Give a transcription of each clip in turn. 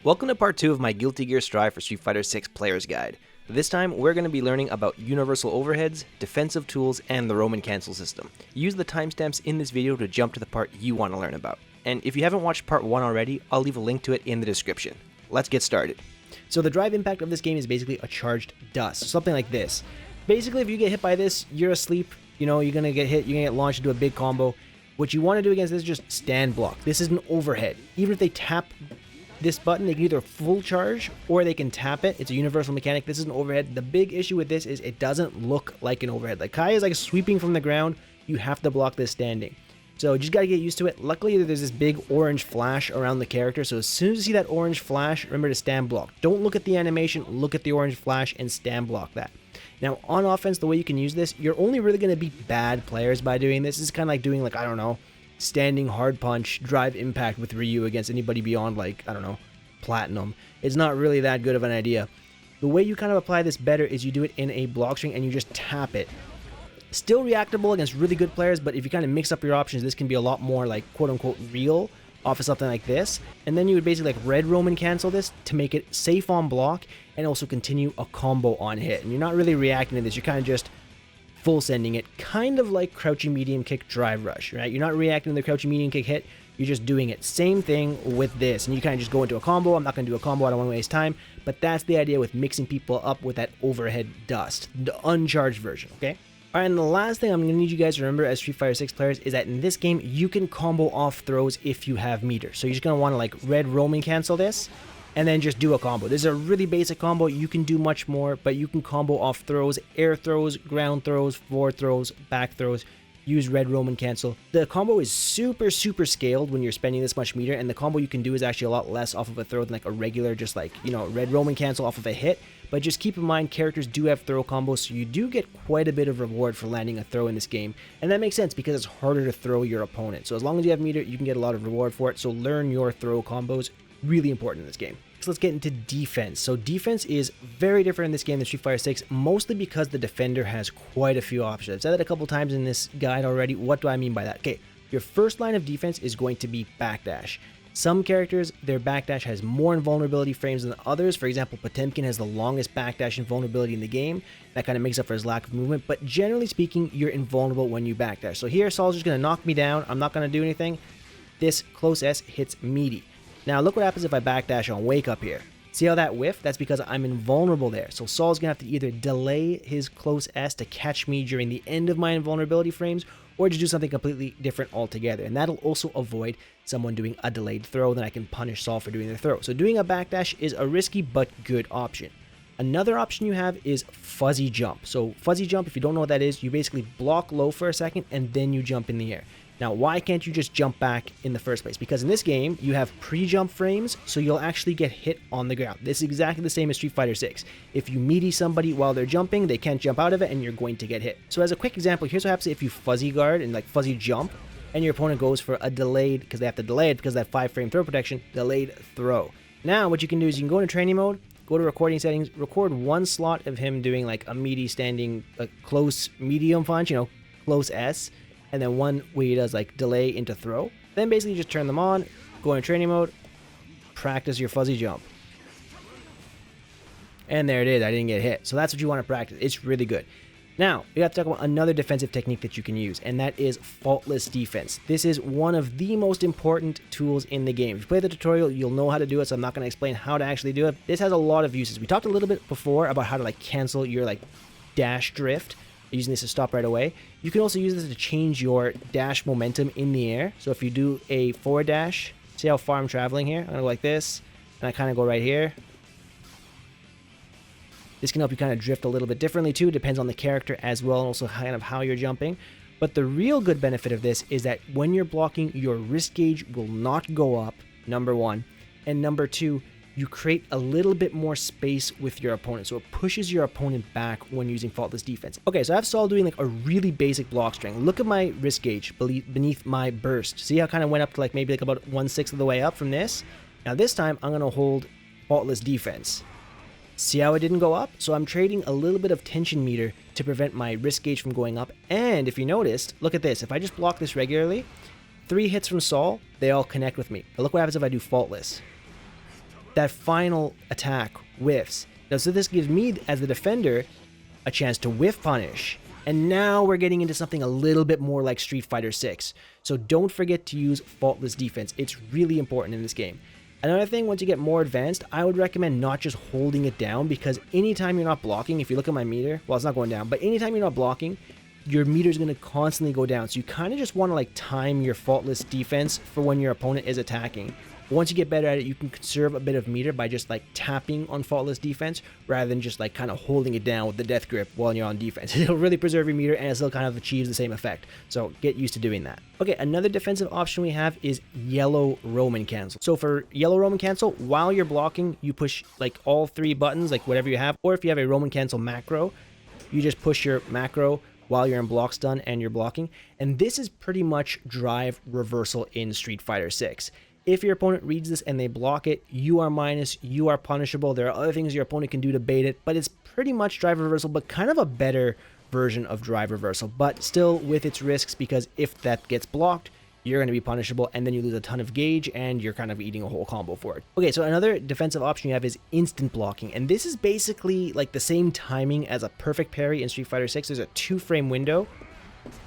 Welcome to part 2 of my Guilty Gear Strive for Street Fighter 6 Player's Guide. This time, we're going to be learning about universal overheads, defensive tools, and the Roman cancel system. Use the timestamps in this video to jump to the part you want to learn about. And if you haven't watched part 1 already, I'll leave a link to it in the description. Let's get started. So the drive impact of this game is basically a charged dust, something like this. Basically, if you get hit by this, you're asleep, you're going to get hit, you're going to get launched into a big combo. What you want to do against this is just stand block. This is an overhead. Even if they tap this button, they can either full charge or they can tap it. It's a universal mechanic. This is an overhead. The big issue with this is it doesn't look like an overhead. Like Kai is like sweeping from the ground. You have to block this standing. So you just got to get used to it. Luckily, there's this big orange flash around the character. So as soon as you see that orange flash, remember to stand block. Don't look at the animation. Look at the orange flash and stand block that. Now, on offense, the way you can use this, you're only really going to beat bad players by doing this. It's kind of like doing, like, I don't know, standing hard punch, drive impact with Ryu against anybody beyond, like, I don't know, platinum. It's not really that good of an idea. The way you kind of apply this better is you do it in a block string and you just tap it. Still reactable against really good players, but if you kind of mix up your options, this can be a lot more like quote-unquote real off of something like this. And then you would basically like red Roman cancel this to make it safe on block and also continue a combo on hit. And you're not really reacting to this, you're kind of just full sending it, kind of like crouching medium kick drive rush, right? You're not reacting to the crouching medium kick hit, you're just doing it. Same thing with this, and you kind of just go into a combo. I'm not going to do a combo, I don't want to waste time, but that's the idea with mixing people up with that overhead dust, the uncharged version, okay? Alright, and the last thing I'm going to need you guys to remember as Street Fighter 6 players is that in this game, you can combo off throws if you have meter. So you're just going to want to like red Roman cancel this, and then just do a combo. This is a really basic combo. You can do much more, but you can combo off throws, air throws, ground throws, forward throws, back throws. Use red Roman cancel. The combo is super scaled when you're spending this much meter, and the combo you can do is actually a lot less off of a throw than like a regular, just like, red Roman cancel off of a hit. But just keep in mind, characters do have throw combos, so you do get quite a bit of reward for landing a throw in this game. And that makes sense because it's harder to throw your opponent. So as long as you have meter, you can get a lot of reward for it. So learn your throw combos. Really important in this game. So let's get into defense. So defense is very different in this game than Street Fighter 6, mostly because the defender has quite a few options. I've said that a couple times in this guide already. What do I mean by that? Okay, your first line of defense is going to be backdash. Some characters, their backdash has more invulnerability frames than others. For example, Potemkin has the longest backdash invulnerability in the game. That kind of makes up for his lack of movement, but generally speaking, you're invulnerable when you backdash. So here, Saul's just going to knock me down. I'm not going to do anything. This close S hits meaty. Now look what happens if I backdash on wake up here. See how that whiff? That's because I'm invulnerable there. So Saul's going to have to either delay his close S to catch me during the end of my invulnerability frames, or just do something completely different altogether. And that'll also avoid someone doing a delayed throw, then I can punish Saul for doing the throw. So doing a backdash is a risky but good option. Another option you have is fuzzy jump. So fuzzy jump, if you don't know what that is, you basically block low for a second and then you jump in the air. Now, why can't you just jump back in the first place? Because in this game, you have pre-jump frames, so you'll actually get hit on the ground. This is exactly the same as Street Fighter 6. If you meaty somebody while they're jumping, they can't jump out of it, and you're going to get hit. So as a quick example, here's what happens if you fuzzy guard and like fuzzy jump, and your opponent goes for a delayed, because they have to delay it because of that 5-frame throw protection, delayed throw. Now, what you can do is you can go into training mode, go to recording settings, record one slot of him doing like a meaty standing, close medium punch, close S, and then one where he does like delay into throw. Then basically just turn them on, go in training mode, practice your fuzzy jump. And there it is, I didn't get hit. So that's what you want to practice. It's really good. Now, we have to talk about another defensive technique that you can use, and that is faultless defense. This is one of the most important tools in the game. If you play the tutorial, you'll know how to do it, so I'm not going to explain how to actually do it. This has a lot of uses. We talked a little bit before about how to like cancel your like dash drift, using this to stop right away. You can also use this to change your dash momentum in the air. So if you do a forward dash, see how far I'm traveling here? I'm going to go like this, and I kind of go right here. This can help you kind of drift a little bit differently too. Depends on the character as well, and also kind of how you're jumping. But the real good benefit of this is that when you're blocking, your wrist gauge will not go up, number one. And number two, you create a little bit more space with your opponent. So it pushes your opponent back when using faultless defense. Okay, so I have Saul doing like a really basic block string. Look at my wrist gauge beneath my burst. See how it kind of went up to like maybe like about 1/6 of the way up from this? Now this time I'm going to hold faultless defense. See how it didn't go up? So I'm trading a little bit of tension meter to prevent my wrist gauge from going up. And if you noticed, look at this. If I just block this regularly, 3 hits from Saul, they all connect with me. But look what happens if I do faultless. that final attack whiffs. Now, so this gives me, as the defender, a chance to whiff punish. And now we're getting into something a little bit more like Street Fighter 6. So don't forget to use faultless defense. It's really important in this game. Another thing, once you get more advanced, I would recommend not just holding it down, because anytime you're not blocking, if you look at my meter, well, it's not going down, but anytime you're not blocking, your meter is going to constantly go down. So you kind of just want to like time your faultless defense for when your opponent is attacking. Once you get better at it, you can conserve a bit of meter by just like tapping on faultless defense rather than just like kind of holding it down with the death grip while you're on defense. It'll really preserve your meter and it still kind of achieves the same effect. So get used to doing that. Okay, another defensive option we have is yellow Roman cancel. So for yellow Roman cancel, while you're blocking, you push like all 3 buttons, like whatever you have, or if you have a Roman cancel macro, you just push your macro while you're in block stun and you're blocking. And this is pretty much drive reversal in Street Fighter 6. If your opponent reads this and they block it, you are minus, you are punishable. There are other things your opponent can do to bait it, but it's pretty much drive reversal, but kind of a better version of drive reversal, but still with its risks, because if that gets blocked, you're going to be punishable, and then you lose a ton of gauge, and you're kind of eating a whole combo for it. Okay, so another defensive option you have is instant blocking, and this is basically like the same timing as a perfect parry in Street Fighter 6. There's a 2-frame window.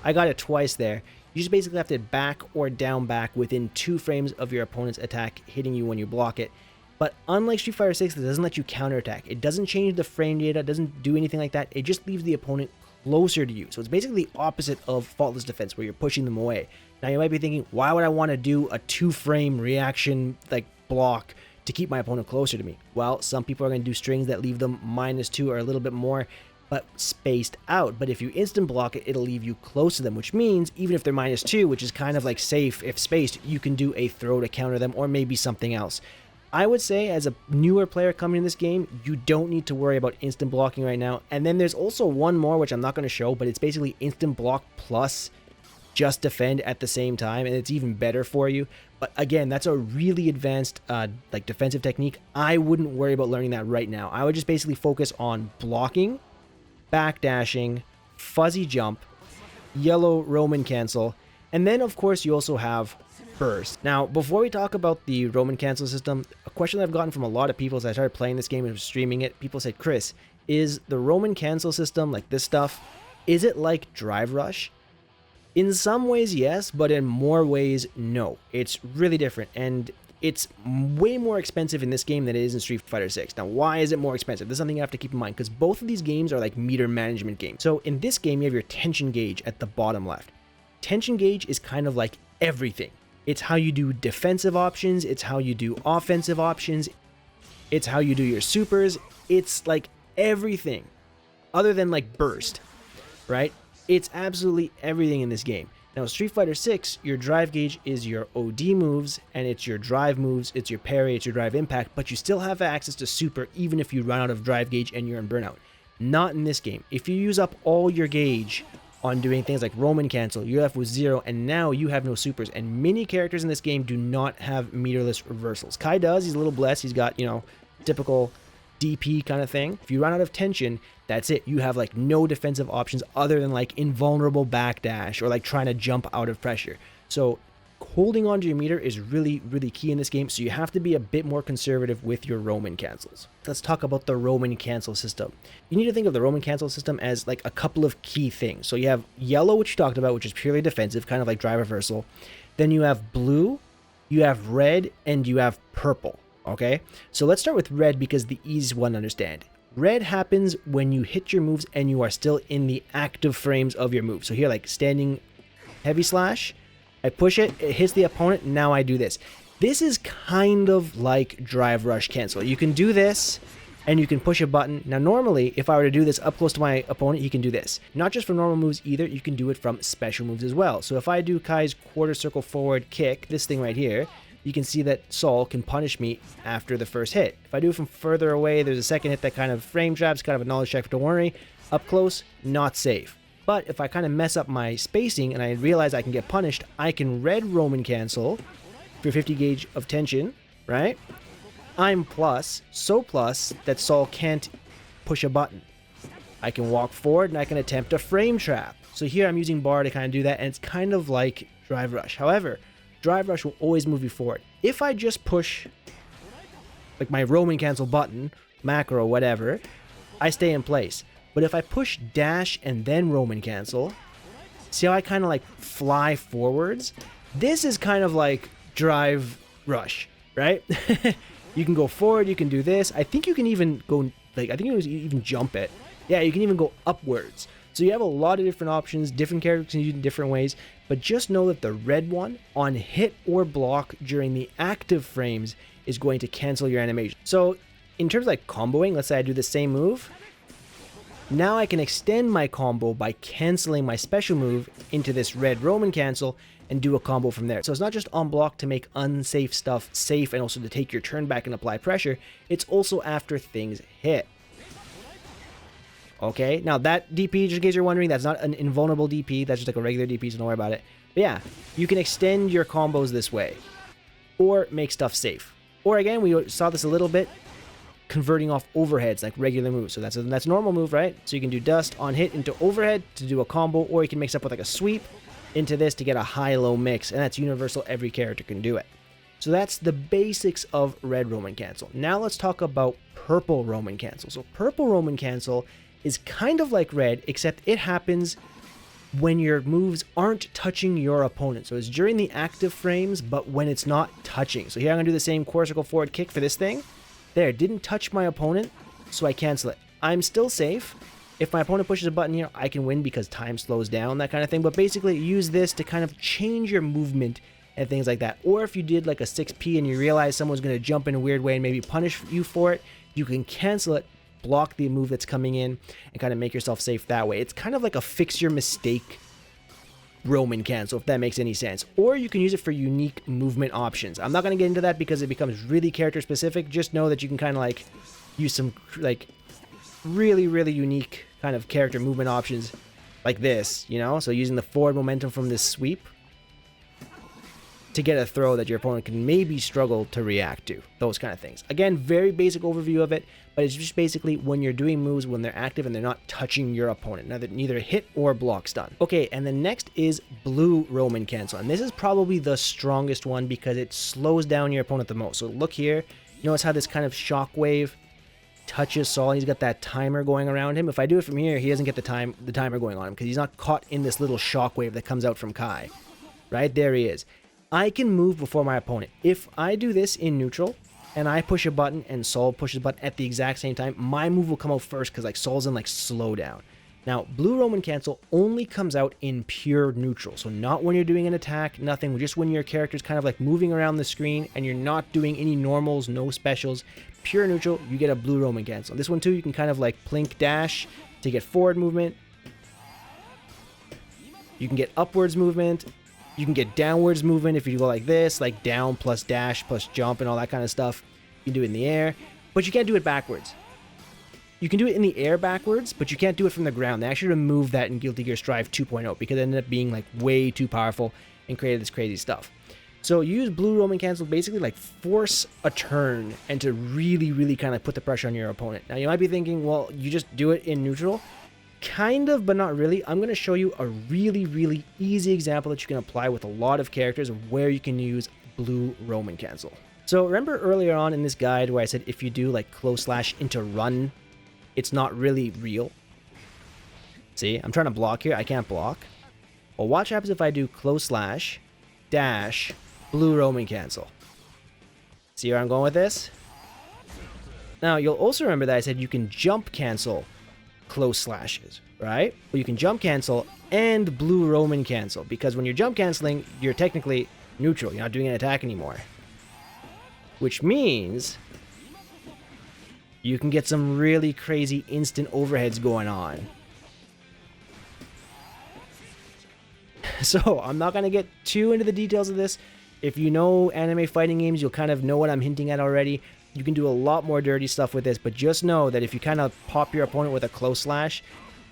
I got it twice there. You just basically have to back or down back within 2 frames of your opponent's attack hitting you when you block it. But unlike Street Fighter 6, it doesn't let you counterattack. It doesn't change the frame data, it doesn't do anything like that. It just leaves the opponent closer to you. So it's basically the opposite of faultless defense, where you're pushing them away. Now you might be thinking, why would I want to do a 2-frame reaction like block to keep my opponent closer to me? Well, some people are going to do strings that leave them -2 or a little bit more, but spaced out. But if you instant block it, it'll leave you close to them, which means even if they're -2, which is kind of like safe if spaced, you can do a throw to counter them, or maybe something else. I would say, as a newer player coming in this game, you don't need to worry about instant blocking right now. And then there's also one more, which I'm not going to show, but it's basically instant block plus just defend at the same time, and it's even better for you. But again, that's a really advanced like defensive technique. I wouldn't worry about learning that right now. I would just basically focus on blocking, backdashing, fuzzy jump, yellow Roman cancel, and then of course you also have burst. Now, before we talk about the Roman cancel system, a question that I've gotten from a lot of people as I started playing this game and streaming it, people said, Chris, is the Roman cancel system, like this stuff, is it like Drive Rush? In some ways, yes, but in more ways, no. It's really different, and it's way more expensive in this game than it is in Street Fighter 6. Now, why is it more expensive? This is something you have to keep in mind, because both of these games are like meter management games. So in this game, you have your tension gauge at the bottom left. Tension gauge is kind of like everything. It's how you do defensive options, it's how you do offensive options, it's how you do your supers, it's like everything other than like burst, right? It's absolutely everything in this game. Now, Street Fighter 6, your drive gauge is your OD moves, and it's your drive moves, it's your parry, it's your drive impact, but you still have access to super even if you run out of drive gauge and you're in burnout. Not in this game. If you use up all your gauge on doing things like Roman cancel, you're left with 0, and now you have no supers. And many characters in this game do not have meterless reversals. Kai does, he's a little blessed, he's got, you know, typical DP kind of thing. If you run out of tension, that's it. You have like no defensive options other than like invulnerable backdash or like trying to jump out of pressure. So holding onto your meter is really, really key in this game, so you have to be a bit more conservative with your Roman cancels. Let's talk about the Roman cancel system. You need to think of the Roman cancel system as like a couple of key things. So you have yellow, which you talked about, which is purely defensive, kind of like drive reversal. Then you have blue, you have red, and you have purple. Okay, so let's start with red because the easiest one to understand. Red happens when you hit your moves and you are still in the active frames of your move. So here, like standing heavy slash, I push it, it hits the opponent, now I do this. This is kind of like drive rush cancel. You can do this and you can push a button. Now normally, if I were to do this up close to my opponent, he can do this. Not just for normal moves either, you can do it from special moves as well. So if I do Kai's quarter circle forward kick, this thing right here, you can see that Saul can punish me after the first hit. If I do it from further away, there's a second hit that kind of frame traps, kind of a knowledge check, but don't worry. Up close, not safe. But if I kind of mess up my spacing and I realize I can get punished, I can red Roman cancel for 50 gauge of tension, right? I'm plus, so plus that Saul can't push a button. I can walk forward and I can attempt a frame trap. So here I'm using bar to kind of do that, and it's kind of like drive rush. However, drive rush will always move you forward. If I just push like my Roman cancel button, macro, whatever, I stay in place. But if I push dash and then Roman cancel, see how I kind of like fly forwards? This is kind of like drive rush, right? You can go forward, you can do this. I think you can even go, like, I think you can even jump it. Yeah, you can even go upwards. So you have a lot of different options, different characters can use it in different ways, but just know that the red one on hit or block during the active frames is going to cancel your animation. So in terms of like comboing, let's say I do the same move. Now I can extend my combo by canceling my special move into this red Roman cancel and do a combo from there. So it's not just on block to make unsafe stuff safe and also to take your turn back and apply pressure, it's also after things hit. Okay, now that DP, just in case you're wondering, that's not an invulnerable DP, that's just like a regular DP, so don't worry about it. But yeah, you can extend your combos this way, or make stuff safe. Or again, we saw this a little bit, converting off overheads like regular moves. So that's a normal move, right? So you can do dust on hit into overhead to do a combo, or you can mix up with like a sweep into this to get a high-low mix, and that's universal, every character can do it. So that's the basics of red Roman cancel. Now let's talk about purple Roman cancel. So purple Roman cancel is kind of like red, except it happens when your moves aren't touching your opponent. So it's during the active frames, but when it's not touching. So here I'm gonna do the same core circle forward kick for this thing. There, it didn't touch my opponent, so I cancel it. I'm still safe. If my opponent pushes a button here, I can win because time slows down, that kind of thing. But basically, use this to kind of change your movement and things like that. Or if you did like a 6P and you realize someone's going to jump in a weird way and maybe punish you for it, you can cancel it, block the move that's coming in, and kind of make yourself safe that way. It's kind of like a fix your mistake Roman cancel, if that makes any sense. Or you can use it for unique movement options. I'm not going to get into that because it becomes really character specific. Just know that you can kind of like use some like really unique kind of character movement options like this, you know? So using the forward momentum from this sweep to get a throw that your opponent can maybe struggle to react to. Those kind of things. Again, very basic overview of it, but it's just basically when you're doing moves when they're active and they're not touching your opponent. Neither hit or block's done. Okay, and the next is blue Roman cancel. And this is probably the strongest one because it slows down your opponent the most. So look here, notice how this kind of shockwave touches Saul. He's got that timer going around him. If I do it from here, he doesn't get the timer going on him because he's not caught in this little shockwave that comes out from Kai. Right, there he is. I can move before my opponent. If I do this in neutral and I push a button and Saul pushes a button at the exact same time, my move will come out first because like Saul's in like slow down. Now, blue Roman cancel only comes out in pure neutral. So not when you're doing an attack, nothing, just when your character's kind of like moving around the screen and you're not doing any normals, no specials, pure neutral, you get a blue Roman cancel. This one too, you can kind of like plink dash to get forward movement. You can get upwards movement. You can get downwards movement if you go like this, like down plus dash plus jump and all that kind of stuff. You can do it in the air, but you can't do it backwards. You can do it in the air backwards, but you can't do it from the ground. They actually removed that in Guilty Gear Strive 2.0 because it ended up being like way too powerful and created this crazy stuff. So you use blue Roman cancel, basically like force a turn and to really kind of put the pressure on your opponent. Now you might be thinking, well, you just do it in neutral. Kind of, but not really. I'm going to show you a really easy example that you can apply with a lot of characters of where you can use blue Roman cancel. So remember earlier on in this guide where I said if you do like close slash into run, it's not really real. See, I'm trying to block here. I can't block. Well, watch what happens if I do close slash dash blue Roman cancel. See where I'm going with this? Now, you'll also remember that I said you can jump cancel close slashes, right? Well, you can jump cancel and blue Roman cancel because when you're jump canceling, you're technically neutral. You're not doing an attack anymore. Which means you can get some really crazy instant overheads going on. So I'm not going to get too into the details of this. If you know anime fighting games, you'll kind of know what I'm hinting at already. You can do a lot more dirty stuff with this, but just know that if you kind of pop your opponent with a close slash,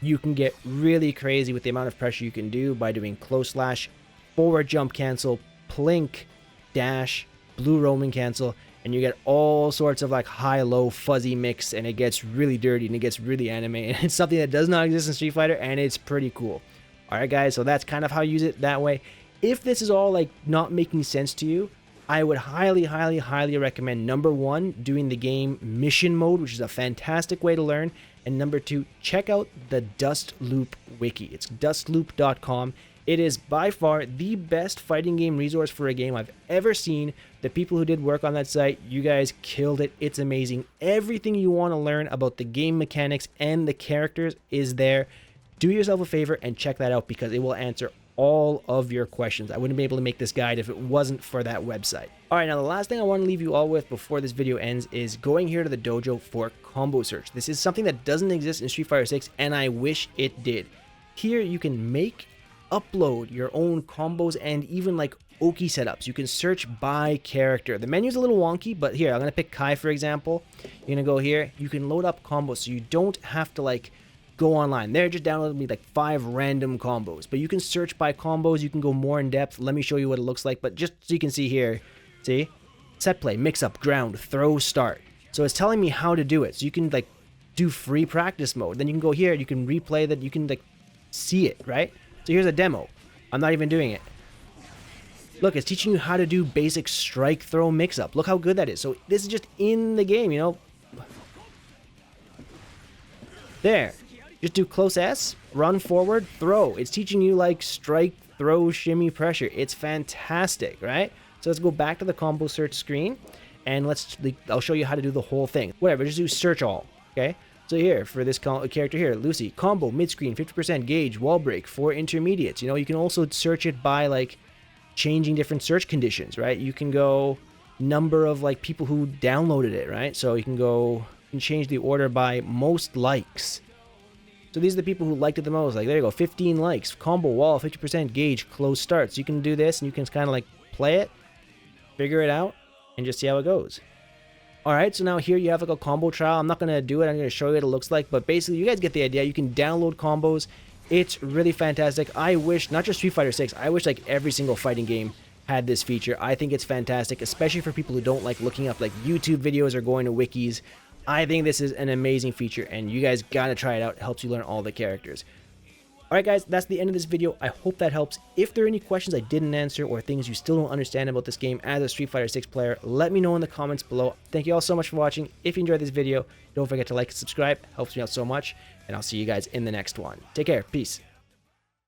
you can get really crazy with the amount of pressure you can do by doing close slash, forward jump cancel, plink, dash, blue Roman cancel, and you get all sorts of like high-low fuzzy mix, and it gets really dirty and it gets really anime, and it's something that does not exist in Street Fighter, and it's pretty cool. Alright guys, so that's kind of how you use it that way. If this is all like not making sense to you, I would highly recommend, number one, doing the game mission mode, which is a fantastic way to learn. And number two, check out the Dust Loop wiki. It's dustloop.com. It is by far the best fighting game resource for a game I've ever seen. The people who did work on that site, you guys killed it. It's amazing. Everything you want to learn about the game mechanics and the characters is there. Do yourself a favor and check that out because it will answer all of your questions. I wouldn't be able to make this guide if it wasn't for that website. All right, now the last thing I want to leave you all with before this video ends is going here to the dojo for combo search. This is something that doesn't exist in Street Fighter 6 and I wish it did. Here you can upload your own combos and even like Oki setups. You can search by character. The menu's a little wonky, but here, I'm going to pick Kai, for example. You're going to go here. You can load up combos, so you don't have to like go online. There, just download me like 5 random combos, but you can search by combos. You can go more in depth. Let me show you what it looks like, but just so you can see here, see? Set play, mix up, ground, throw, start. So it's telling me how to do it. So you can like do free practice mode. Then you can go here, you can replay that, you can like see it, right? So here's a demo. I'm not even doing it. Look, it's teaching you how to do basic strike, throw, mix-up. Look how good that is. So this is just in the game, you know. There. Just do close S, run forward, throw. It's teaching you like strike, throw, shimmy, pressure. It's fantastic, right? So let's go back to the combo search screen, and I'll show you how to do the whole thing. Whatever, just do search all, okay? So here, for this character here, Lucy, combo, mid-screen, 50% gauge, wall break, for intermediates. You know, you can also search it by, like, changing different search conditions, right? You can go number of, like, people who downloaded it, right? So you can change the order by most likes. So these are the people who liked it the most. Like, there you go, 15 likes, combo, wall, 50% gauge, close starts. You can do this, and you can kind of, like, play it, figure it out, and just see how it goes. Alright, so now here you have like a combo trial. I'm not going to do it. I'm going to show you what it looks like. But basically, you guys get the idea. You can download combos. It's really fantastic. I wish, not just Street Fighter 6, I wish like every single fighting game had this feature. I think it's fantastic, especially for people who don't like looking up like YouTube videos or going to wikis. I think this is an amazing feature, and you guys got to try it out. It helps you learn all the characters. Alright guys, that's the end of this video. I hope that helps. If there are any questions I didn't answer or things you still don't understand about this game as a Street Fighter 6 player, let me know in the comments below. Thank you all so much for watching. If you enjoyed this video, don't forget to like and subscribe. It helps me out so much, and I'll see you guys in the next one. Take care. Peace.